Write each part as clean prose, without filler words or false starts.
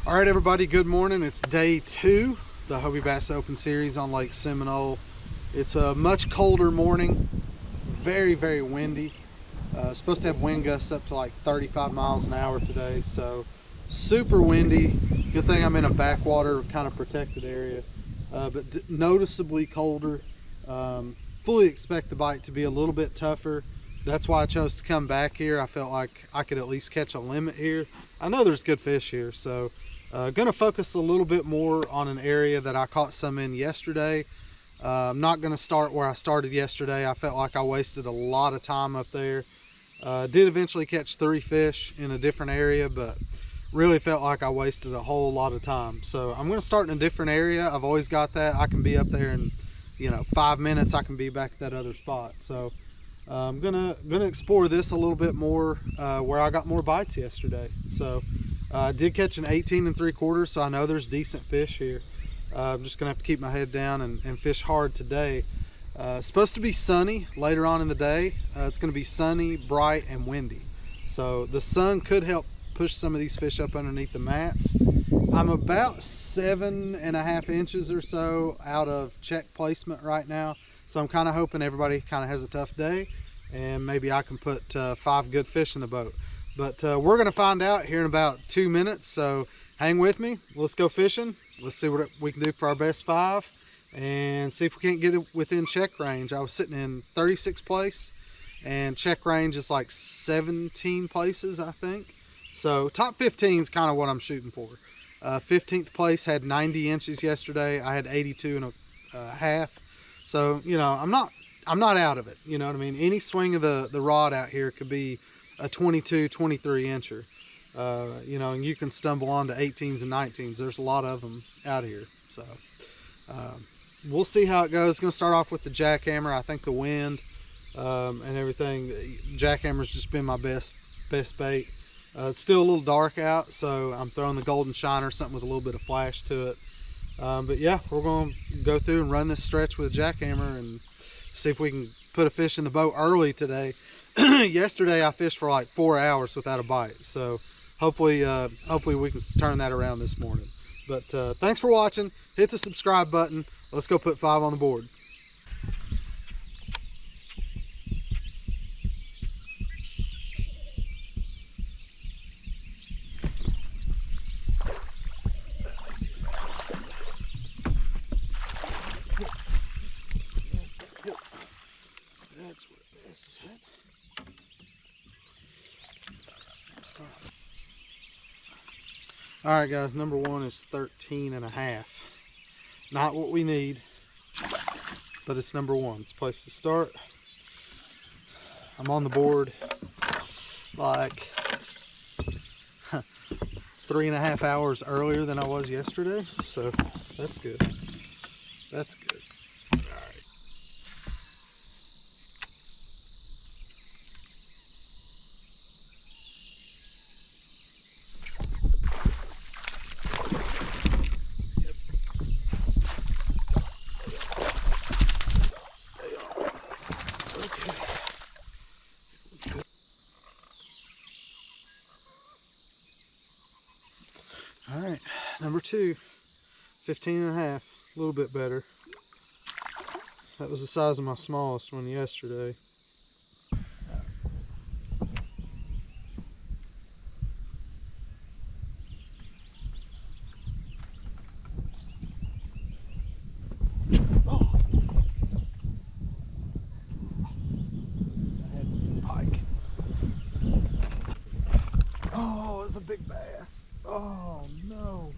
All right, everybody, good morning. It's day 2, the Hobie Bass Open series on Lake Seminole. It's a much colder morning, very windy. Supposed to have wind gusts up to like 35 miles an hour today, so super windy. Good thing I'm in a backwater kind of protected area, but noticeably colder. Fully expect the bite to be a little bit tougher. That's why I chose to come back here. I felt like I could at least catch a limit here. I know there's good fish here, so gonna focus a little bit more on an area that I caught some in yesterday. I'm not gonna start where I started yesterday. I felt like I wasted a lot of time up there. Did eventually catch 3 fish in a different area, but really felt like I wasted a whole lot of time. So I'm gonna start in a different area. I've always got that. I can be up there in 5 minutes. I can be back at that other spot. So I'm gonna explore this a little bit more, where I got more bites yesterday. So I did catch an 18 3/4, so I know there's decent fish here. I'm just gonna have to keep my head down and fish hard today. It's supposed to be sunny later on in the day. It's gonna be sunny, bright, and windy. So the sun could help push some of these fish up underneath the mats. I'm about 7.5 inches or so out of check placement right now. So I'm kind of hoping everybody kind of has a tough day and maybe I can put 5 good fish in the boat. But we're gonna find out here in about 2 minutes, so hang with me. Let's go fishing. Let's see what we can do for our best 5 and see if we can't get it within check range. I was sitting in 36th place and check range is like 17 places, I think. So top 15 is kind of what I'm shooting for. 15th place had 90 inches yesterday. I had 82.5. So, I'm not out of it. You know what I mean? Any swing of the rod out here could be a 22, 23 incher. And you can stumble onto 18s and 19s. There's a lot of them out here. So we'll see how it goes. Going to start off with the jackhammer. I think the wind and everything, jackhammer's just been my best bait. It's still a little dark out, so I'm throwing the golden shiner, something with a little bit of flash to it. But yeah, we're going to go through and run this stretch with a jackhammer and see if we can put a fish in the boat early today. Yesterday I fished for like 4 hours without a bite, so hopefully we can turn that around this morning. But thanks for watching. Hit the subscribe button. Let's go put 5 on the board. That's what this is at. All right, guys, number 1 is 13.5. Not what we need, but it's number 1. It's a place to start. I'm on the board like 3.5 hours earlier than I was yesterday, so that's good. That's good. All right, number 2, 15.5, a little bit better. That was the size of my smallest one yesterday. Oh. I had a pike. Oh, it's a big bass. Oh no.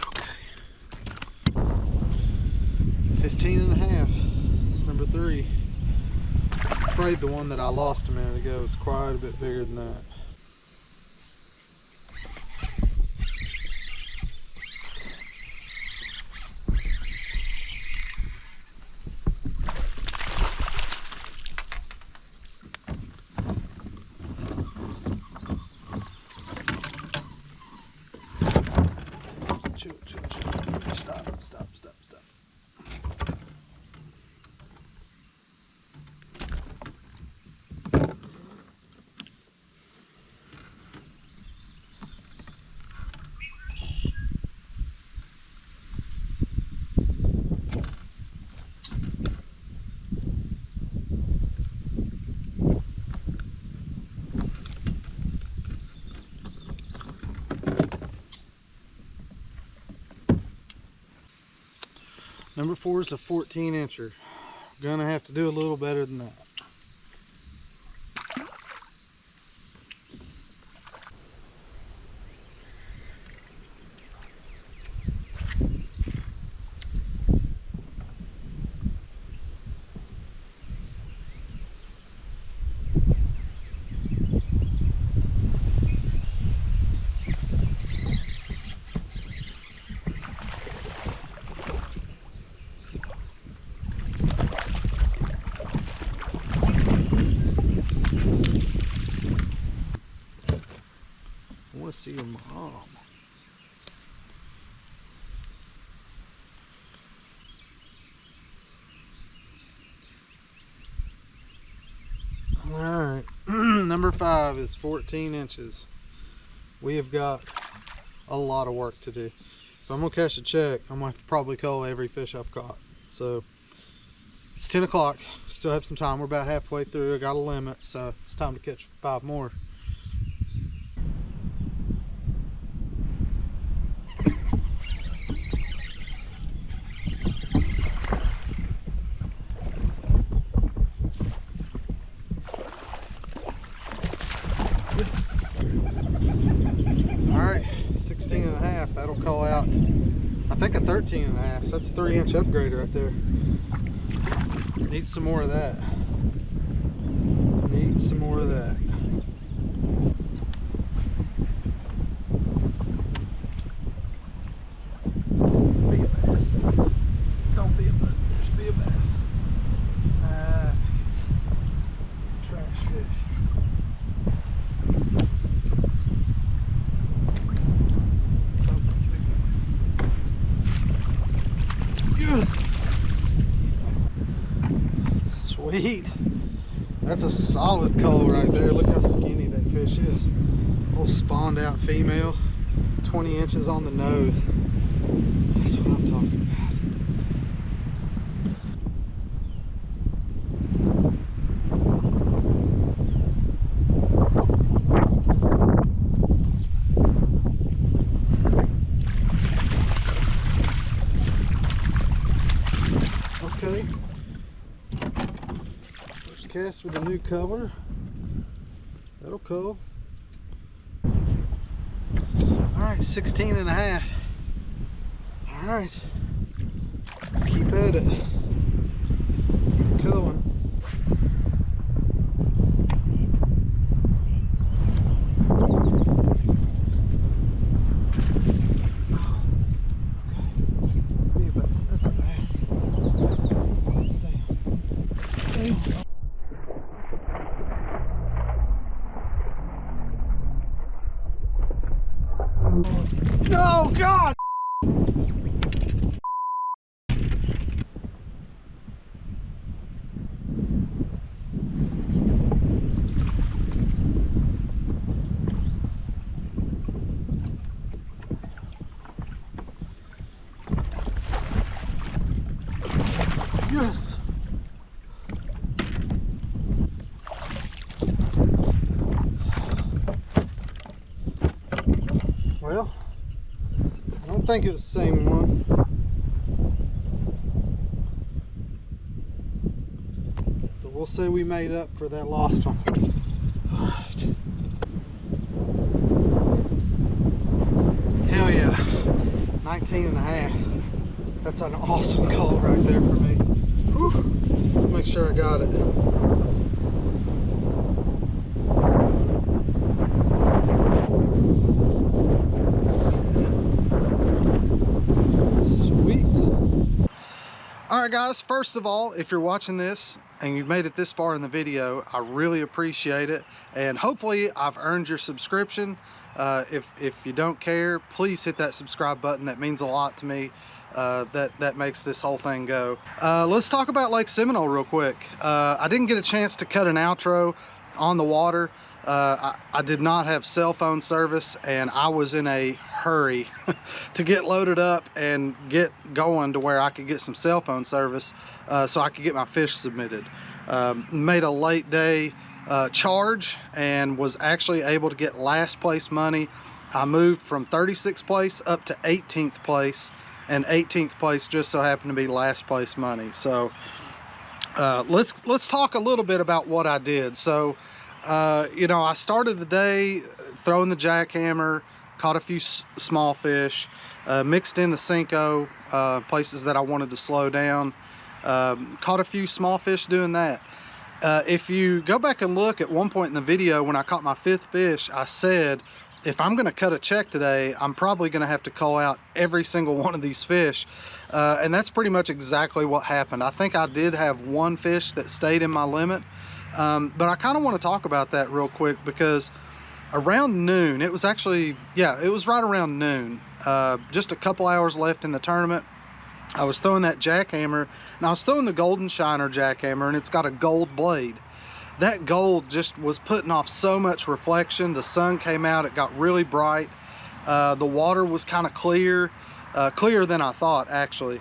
Okay. 15.5. It's number 3. I'm afraid the one that I lost a minute ago was quite a bit bigger than that. chill, chill, chill. Stop, stop, stop, stop. Number 4 is a 14-incher. Gonna have to do a little better than that. I want to see your mom. Alright, number 5 is 14 inches. We have got a lot of work to do. So I'm going to cash a check. I'm going to have to probably cull every fish I've caught. So it's 10 o'clock. Still have some time. We're about halfway through. I got a limit, so it's time to catch 5 more. Alright, 16 and a half. That'll call out, I think, a 13 and a half. So that's a 3-inch upgrade right there. Need some more of that. Need some more of that. Be a bass. Don't be a button. Just be a bass. I think it's a trash fish. Sweet. That's a solid cull right there. Look how skinny that fish is. Little spawned out female, 20 inches on the nose. That's what I'm talking about. Okay. First cast with a new color. That'll cull. Alright, 16 and a half. Alright. Keep at it. Keep culling. Oh God! Yes! Well, I don't think it's the same one. But we'll say we made up for that lost one. Alright. Hell yeah. 19 and a half. That's an awesome call right there for me. Whew. Make sure I got it. Alright guys, first of all, if you're watching this and you've made it this far in the video, I really appreciate it. And hopefully I've earned your subscription. If you don't care, please hit that subscribe button. That means a lot to me. That makes this whole thing go. Let's talk about Lake Seminole real quick. I didn't get a chance to cut an outro on the water. I did not have cell phone service, and I was in a hurry to get loaded up and get going to where I could get some cell phone service so I could get my fish submitted. Made a late day charge and was actually able to get last place money. I moved from 36th place up to 18th place, and 18th place just so happened to be last place money. So let's talk a little bit about what I did. So you know, I started the day throwing the jackhammer, caught a few small fish, mixed in the Cinco, places that I wanted to slow down, caught a few small fish doing that. If you go back and look at one point in the video when I caught my 5th fish, I said, if I'm gonna cut a check today, I'm probably gonna have to call out every single one of these fish. And that's pretty much exactly what happened. I think I did have one fish that stayed in my limit. But I kind of want to talk about that real quick, because around noon, it was actually, yeah, it was right around noon, just a couple hours left in the tournament. I was throwing that jackhammer, and I was throwing the Golden Shiner jackhammer, and it's got a gold blade. That gold just was putting off so much reflection. The sun came out, it got really bright. The water was kind of clear, clearer than I thought, actually.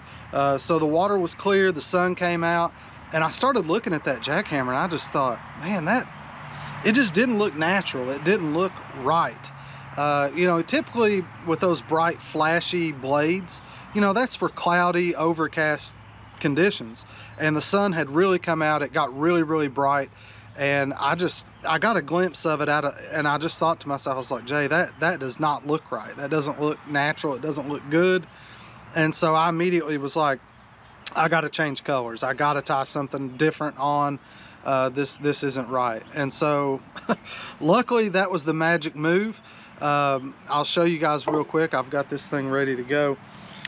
So the water was clear, the sun came out. And I started looking at that jackhammer, and I just thought, man, it just didn't look natural. It didn't look right. You know, typically with those bright, flashy blades, you know, that's for cloudy, overcast conditions. And the sun had really come out. It got really, really bright. And I got a glimpse of it and I just thought to myself, I was like, Jay, that does not look right. That doesn't look natural. It doesn't look good. And so I immediately was like, I got to change colors. I got to tie something different on. This isn't right. And so luckily that was the magic move. I'll show you guys real quick. I've got this thing ready to go.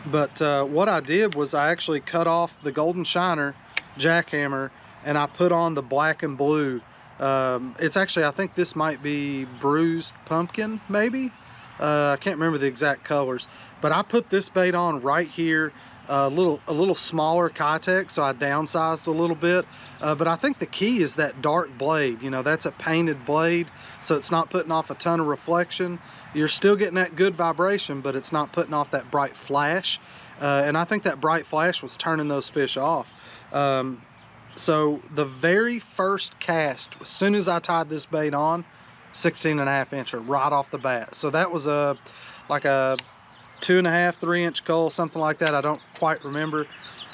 But what I did was I actually cut off the Golden Shiner jackhammer, and I put on the black and blue. It's actually, I think this might be bruised pumpkin, maybe. I can't remember the exact colors, but I put this bait on right here. A little smaller Kayak, so I downsized a little bit. But I think the key is that dark blade. You know, that's a painted blade, so it's not putting off a ton of reflection. You're still getting that good vibration, but it's not putting off that bright flash. And I think that bright flash was turning those fish off. So the very first cast, as soon as I tied this bait on, 16.5 incher right off the bat. So that was like a 2.5, 3 inch gull, something like that. I don't quite remember.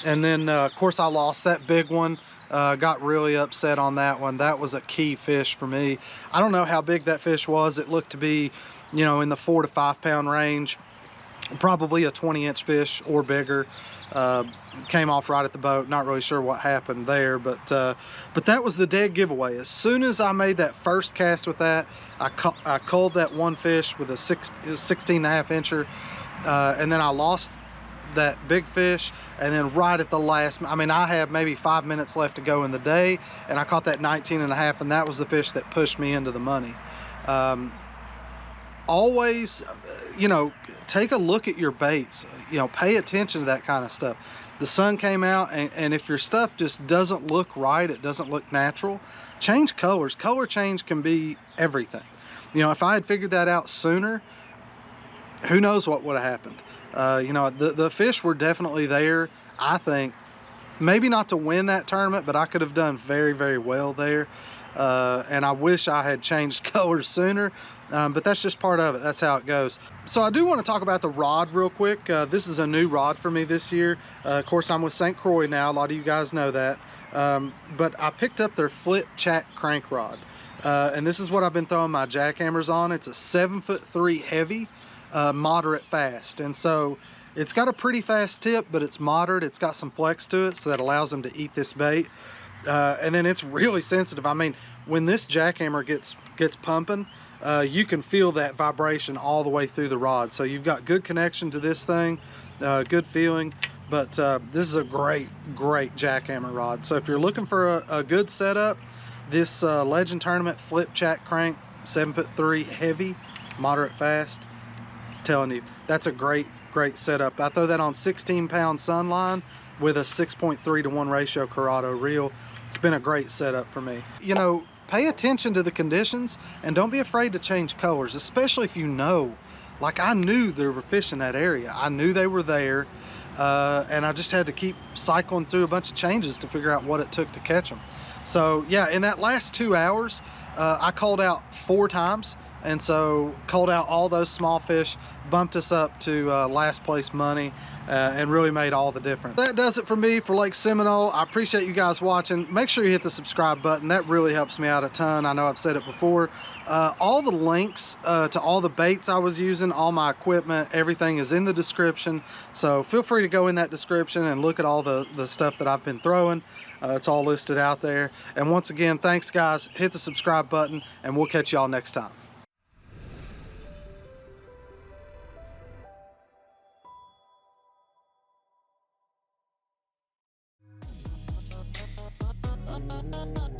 And then of course I lost that big one. Got really upset on that one. That was a key fish for me. I don't know how big that fish was. It looked to be, you know, in the 4 to 5 pound range, probably a 20-inch fish or bigger. Came off right at the boat. Not really sure what happened there, but that was the dead giveaway. As soon as I made that first cast with that, I culled that one fish with a 16.5 incher. And then I lost that big fish, and then right at the last, I mean, I have maybe 5 minutes left to go in the day, and I caught that 19.5, and that was the fish that pushed me into the money. Always, you know, take a look at your baits. You know, pay attention to that kind of stuff. The sun came out, and if your stuff just doesn't look right, it doesn't look natural, change colors. Color change can be everything. You know, if I had figured that out sooner, who knows what would have happened. You know, the fish were definitely there. I think maybe not to win that tournament, but I could have done very, very well there. And I wish I had changed colors sooner, but that's just part of it. That's how it goes. So I do want to talk about the rod real quick. This is a new rod for me this year. Of course, I'm with St. Croix now. A lot of you guys know that. But I picked up their Flip Chat crank rod. And this is what I've been throwing my jackhammers on. It's a 7'3" heavy, moderate fast. And so it's got a pretty fast tip, but it's moderate. It's got some flex to it, so that allows them to eat this bait. And then it's really sensitive. I mean, when this jackhammer gets pumping, you can feel that vibration all the way through the rod. So you've got good connection to this thing, good feeling. But this is a great jackhammer rod. So if you're looking for a good setup, this Legend Tournament flip jack crank, 7'3", heavy, moderate fast, I'm telling you, that's a great setup. I throw that on 16-pound Sunline with a 6.3 to 1 ratio Corrado reel. It's been a great setup for me. You know, pay attention to the conditions and don't be afraid to change colors, especially if you know. Like, I knew there were fish in that area. I knew they were there, and I just had to keep cycling through a bunch of changes to figure out what it took to catch them. So yeah, in that last 2 hours, I called out 4 times, and so called out all those small fish, bumped us up to last place money, and really made all the difference. That does it for me for Lake Seminole. I appreciate you guys watching. Make sure you hit the subscribe button. That really helps me out a ton. I know I've said it before. All the links to all the baits I was using, all my equipment, everything is in the description. So feel free to go in that description and look at all the stuff that I've been throwing. It's all listed out there. And once again, thanks guys. Hit the subscribe button and we'll catch y'all next time. Thank you.